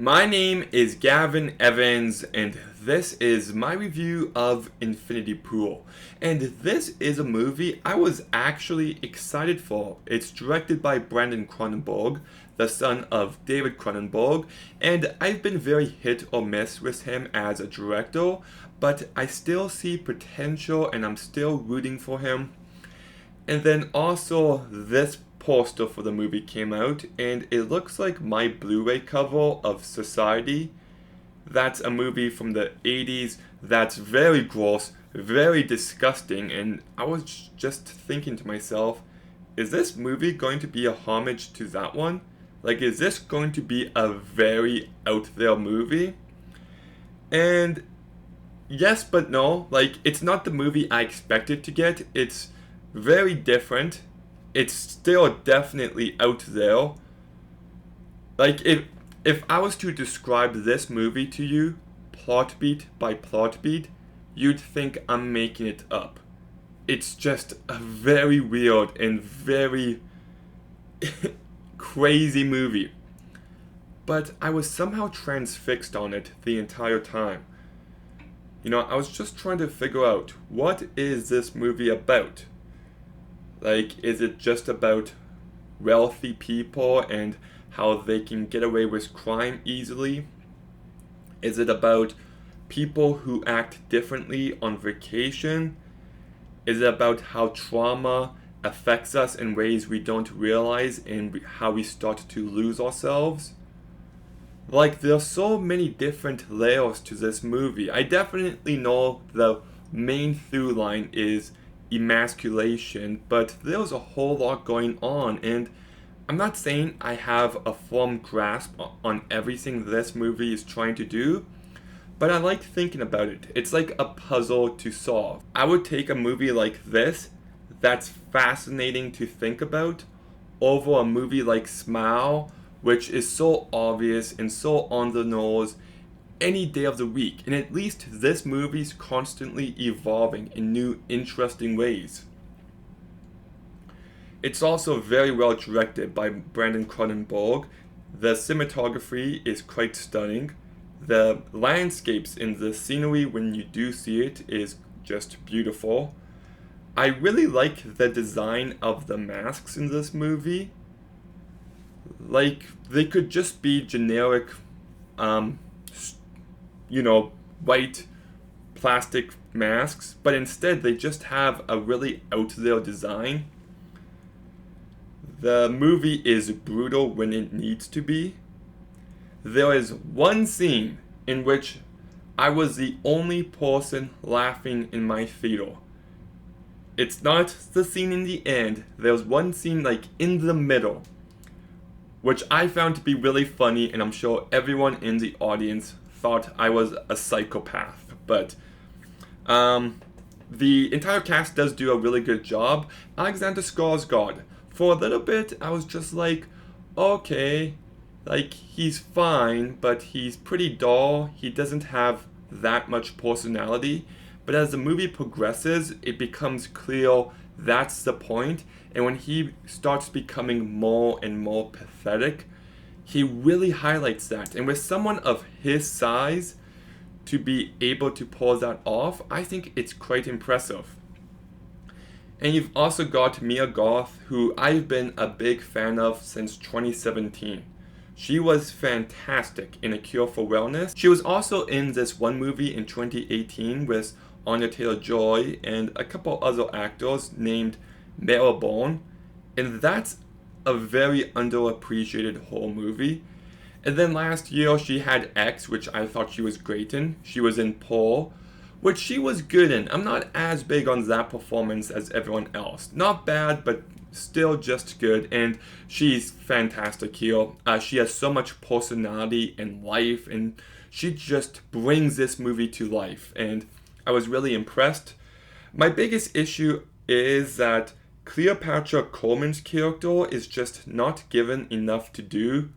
My name is Gavin Evans, and this is my review of Infinity Pool. And this is a movie I was actually excited for. It's directed by Brandon Cronenberg, the son of David Cronenberg, and I've been very hit or miss with him as a director, but I still see potential and I'm still rooting for him. And then also, this poster for the movie came out, and it looks like my Blu ray cover of Society. That's a movie from the 80s that's very gross, very disgusting, and I was just thinking to myself, is this movie going to be a homage to that one? Like, is this going to be a very out there movie? And yes, but no. Like, it's not the movie I expected to get. It's very different. It's still definitely out there. Like, if I was to describe this movie to you, plot beat by plot beat, you'd think I'm making it up. It's just a very weird and very crazy movie. But I was somehow transfixed on it the entire time. I was just trying to figure out, what is this movie about? Like, is it just about wealthy people and how they can get away with crime easily? Is it about people who act differently on vacation? Is it about how trauma affects us in ways we don't realize and how we start to lose ourselves? Like, there's so many different layers to this movie. I definitely know the main through line is emasculation, but there's a whole lot going on, and I'm not saying I have a firm grasp on everything this movie is trying to do, but I like thinking about it. It's like a puzzle to solve. I would take a movie like this, that's fascinating to think about, over a movie like Smile, which is so obvious and so on the nose any day of the week. And at least this movie's constantly evolving in new, interesting ways. It's also very well directed by Brandon Cronenberg. The cinematography is quite stunning. The landscapes and the scenery, when you do see it, is just beautiful. I really like the design of the masks in this movie. Like, they could just be generic, white plastic masks, but instead they just have a really out there design. The movie is brutal when it needs to be. There is one scene in which I was the only person laughing in my theater. It's not the scene in the end. There's one scene like in the middle, which I found to be really funny, and I'm sure everyone in the audience thought I was a psychopath. But the entire cast does do a really good job. Alexander Skarsgård, for a little bit, I was just like, okay, like, he's fine, but he's pretty dull. He doesn't have that much personality. But as the movie progresses, it becomes clear that's the point. And when he starts becoming more and more pathetic, he really highlights that. And with someone of his size to be able to pull that off, I think it's quite impressive. And you've also got Mia Goth, who I've been a big fan of since 2017. She was fantastic in A Cure for Wellness. She was also in this one movie in 2018 with Anya Taylor-Joy and a couple other actors named Marylebone, and that's a very underappreciated horror movie. And then last year she had X, which I thought she was great in. She was in Paul, which she was good in. I'm not as big on that performance as everyone else. Not bad, but still just good, and she's fantastic here. She has so much personality and life, and she just brings this movie to life, and I was really impressed. My biggest issue is that Cleopatra Coleman's character is just not given enough to do.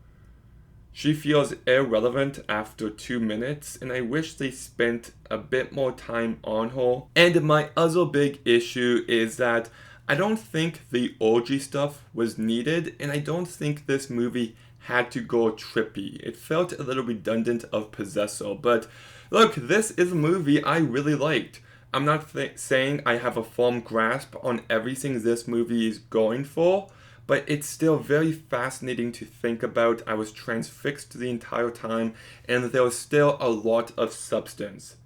She feels irrelevant after 2 minutes, and I wish they spent a bit more time on her. And my other big issue is that I don't think the orgy stuff was needed, and I don't think this movie had to go trippy. It felt a little redundant of Possessor, but look, this is a movie I really liked. I'm not saying I have a firm grasp on everything this movie is going for, but it's still very fascinating to think about. I was transfixed the entire time, and there was still a lot of substance.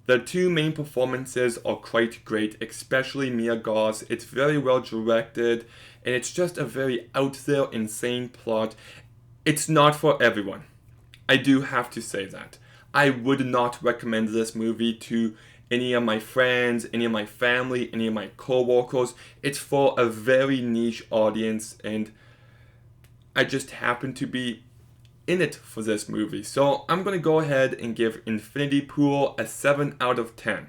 The two main performances are quite great, especially Mia Goth. It's very well directed, and it's just a very out there, insane plot. It's not for everyone. I do have to say that. I would not recommend this movie to any of my friends, any of my family, any of my coworkers. It's for a very niche audience, and I just happen to be in it for this movie. So I'm gonna go ahead and give Infinity Pool a 7 out of 10.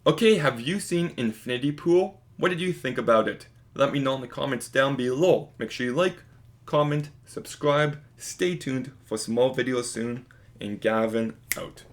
Okay, have you seen Infinity Pool? What did you think about it? Let me know in the comments down below. Make sure you like, comment, subscribe, stay tuned for some more videos soon, and Gavin out.